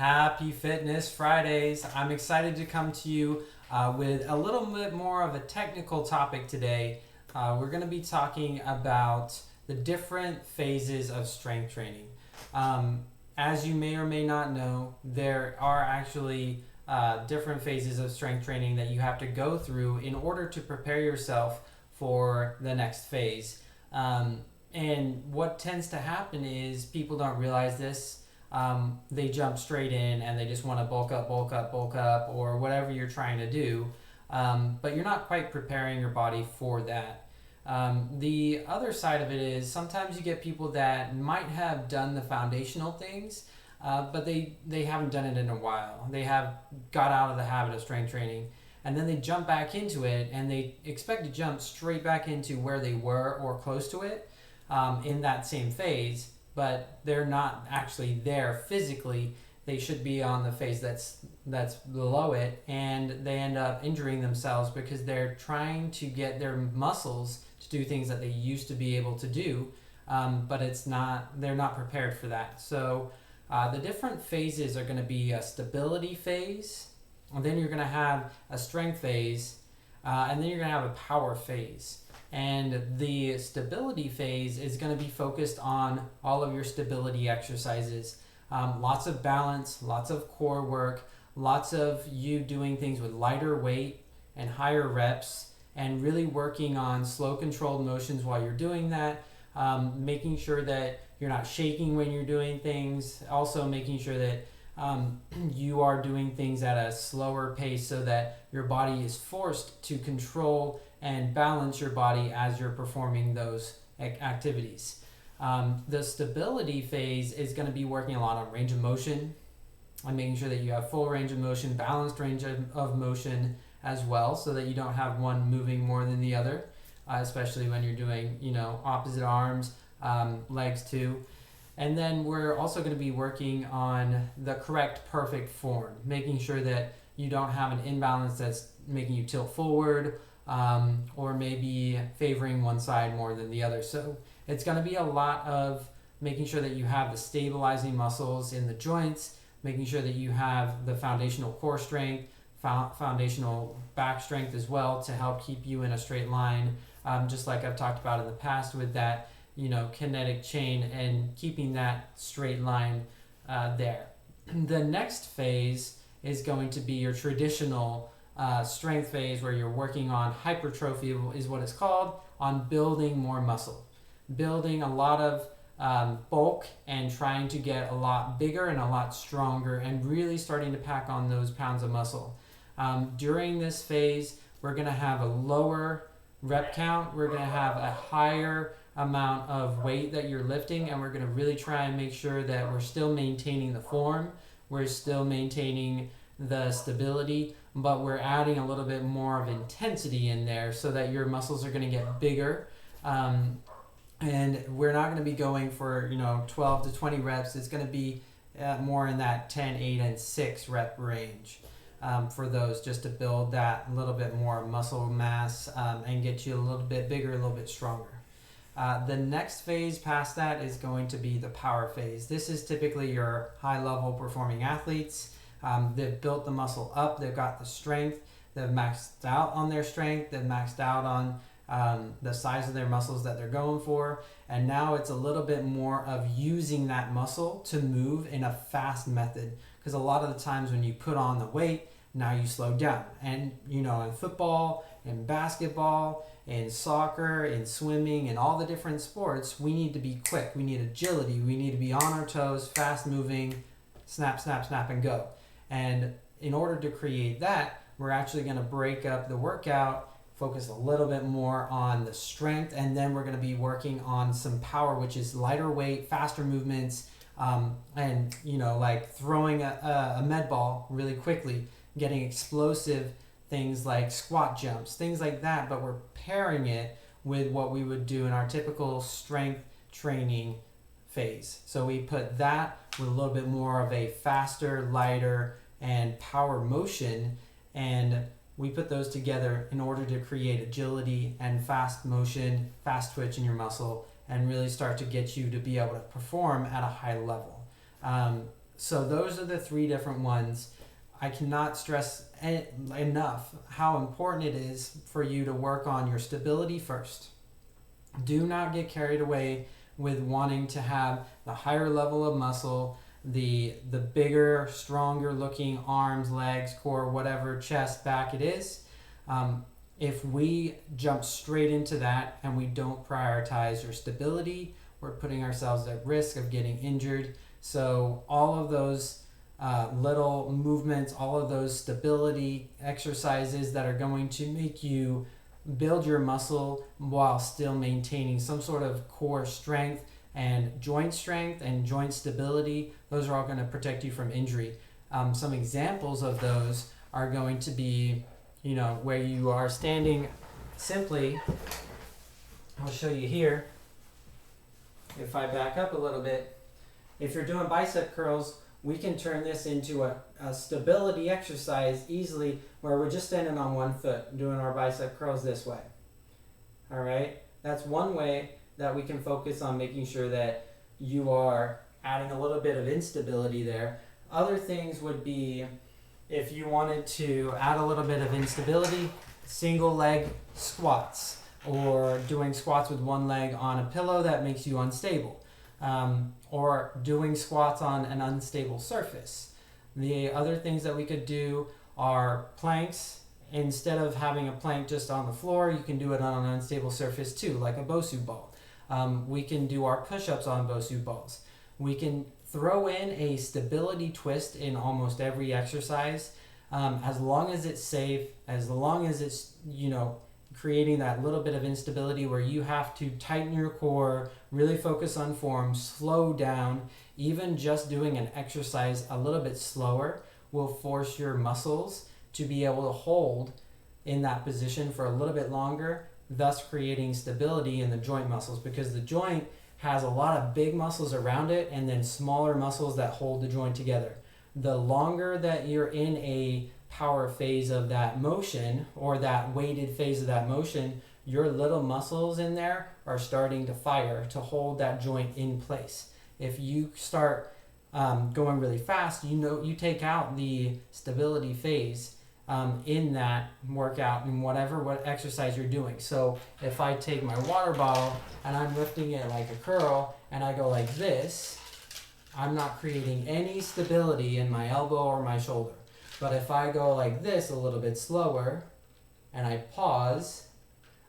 Happy Fitness Fridays. I'm excited to come to you with a little bit more of a technical topic today. We're going to be talking about the different phases of strength training. As you may or may not know, there are actually different phases of strength training that you have to go through in order to prepare yourself for the next phase. And what tends to happen is people don't realize this. They jump straight in and they just want to bulk up, or whatever you're trying to do. But you're not quite preparing your body for that. The other side of it is sometimes you get people that might have done the foundational things, but they haven't done it in a while. They have got out of the habit of strength training, and then they jump back into it and they expect to jump straight back into where they were or close to it in that same phase. But they're not actually there physically. They should be on the phase that's below it, and they end up injuring themselves because they're trying to get their muscles to do things that they used to be able to do, but they're not prepared for that. So the different phases are going to be a stability phase, and then you're going to have a strength phase, and then you're going to have a power phase. And the stability phase is going to be focused on all of your stability exercises. Lots of balance, lots of core work, lots of you doing things with lighter weight and higher reps, and really working on slow controlled motions while you're doing that, making sure that you're not shaking when you're doing things, also making sure that you are doing things at a slower pace so that your body is forced to control and balance your body as you're performing those activities. The stability phase is going to be working a lot on range of motion and making sure that you have full range of motion, balanced range of motion as well, so that you don't have one moving more than the other, especially when you're doing, opposite arms, legs too. And then we're also going to be working on the correct perfect form, making sure that you don't have an imbalance that's making you tilt forward, or maybe favoring one side more than the other. So it's going to be a lot of making sure that you have the stabilizing muscles in the joints, making sure that you have the foundational core strength, foundational back strength as well to help keep you in a straight line, just like I've talked about in the past with that, kinetic chain and keeping that straight line there. The next phase is going to be your traditional strength phase, where you're working on hypertrophy is what it's called, on building more muscle, building a lot of bulk and trying to get a lot bigger and a lot stronger and really starting to pack on those pounds of muscle. During this phase, we're going to have a lower rep count, we're going to have a higher amount of weight that you're lifting, and we're going to really try and make sure that we're still maintaining the form, we're still maintaining the stability, but we're adding a little bit more of intensity in there so that your muscles are going to get bigger. And we're not going to be going for 12 to 20 reps. It's going to be more in that 10, 8, and 6 rep range for those, just to build that little bit more muscle mass and get you a little bit bigger, a little bit stronger. The next phase past that is going to be the power phase. This is typically your high-level performing athletes. They've built the muscle up, they've got the strength, they've maxed out on their strength, they've maxed out on the size of their muscles that they're going for, and now it's a little bit more of using that muscle to move in a fast method, because a lot of the times when you put on the weight, now you slow down. And in football, in basketball, in soccer, in swimming, in all the different sports, we need to be quick, we need agility, we need to be on our toes, fast moving, snap, snap, snap, and go. And in order to create that, we're actually going to break up the workout, focus a little bit more on the strength, and then we're going to be working on some power, which is lighter weight, faster movements, and like throwing a med ball really quickly, getting explosive things like squat jumps, things like that, but we're pairing it with what we would do in our typical strength training phase. So we put that with a little bit more of a faster, lighter, and power motion, and we put those together in order to create agility and fast motion, fast twitch in your muscle, and really start to get you to be able to perform at a high level. So those are the three different ones. I cannot stress enough how important it is for you to work on your stability first. Do not get carried away with wanting to have the higher level of muscle, the bigger, stronger looking arms, legs, core, whatever, chest, back it is. If we jump straight into that and we don't prioritize your stability, we're putting ourselves at risk of getting injured. So all of those little movements, all of those stability exercises that are going to make you build your muscle while still maintaining some sort of core strength and joint stability, those are all going to protect you from injury. Some examples of those are going to be, where you are standing simply. I'll show you here. If I back up a little bit, if you're doing bicep curls, we can turn this into a stability exercise easily, where we're just standing on one foot doing our bicep curls this way. All right, that's one way that we can focus on making sure that you are adding a little bit of instability there. Other things would be, if you wanted to add a little bit of instability, single leg squats, or doing squats with one leg on a pillow that makes you unstable. Or doing squats on an unstable surface. The other things that we could do are planks. Instead of having a plank just on the floor, you can do it on an unstable surface too, like a Bosu ball. We can do our push-ups on Bosu balls. We can throw in a stability twist in almost every exercise, as long as it's safe, as long as it's, creating that little bit of instability where you have to tighten your core, really focus on form, slow down. Even just doing an exercise a little bit slower will force your muscles to be able to hold in that position for a little bit longer, thus creating stability in the joint muscles, because the joint has a lot of big muscles around it and then smaller muscles that hold the joint together. The longer that you're in a power phase of that motion, or that weighted phase of that motion, your little muscles in there are starting to fire to hold that joint in place. If you start going really fast, you take out the stability phase in that workout and what exercise you're doing. So if I take my water bottle and I'm lifting it like a curl and I go like this, I'm not creating any stability in my elbow or my shoulder. But if I go like this a little bit slower and I pause,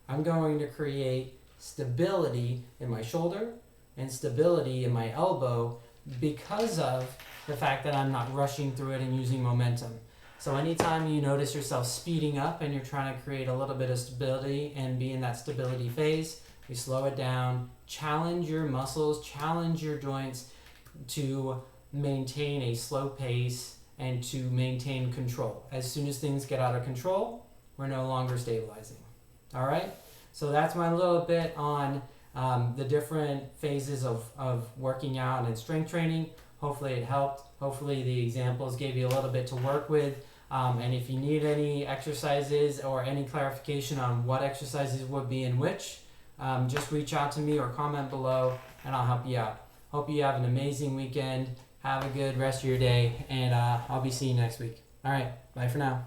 I'm going to create stability in my shoulder and stability in my elbow because of the fact that I'm not rushing through it and using momentum. So anytime you notice yourself speeding up and you're trying to create a little bit of stability and be in that stability phase, you slow it down, challenge your muscles, challenge your joints to maintain a slow pace and to maintain control. As soon as things get out of control, we're no longer stabilizing. All right? So that's my little bit on the different phases of working out and strength training. Hopefully it helped. Hopefully the examples gave you a little bit to work with. And if you need any exercises or any clarification on what exercises would be in which, just reach out to me or comment below and I'll help you out. Hope you have an amazing weekend. Have a good rest of your day, and I'll be seeing you next week. All right, bye for now.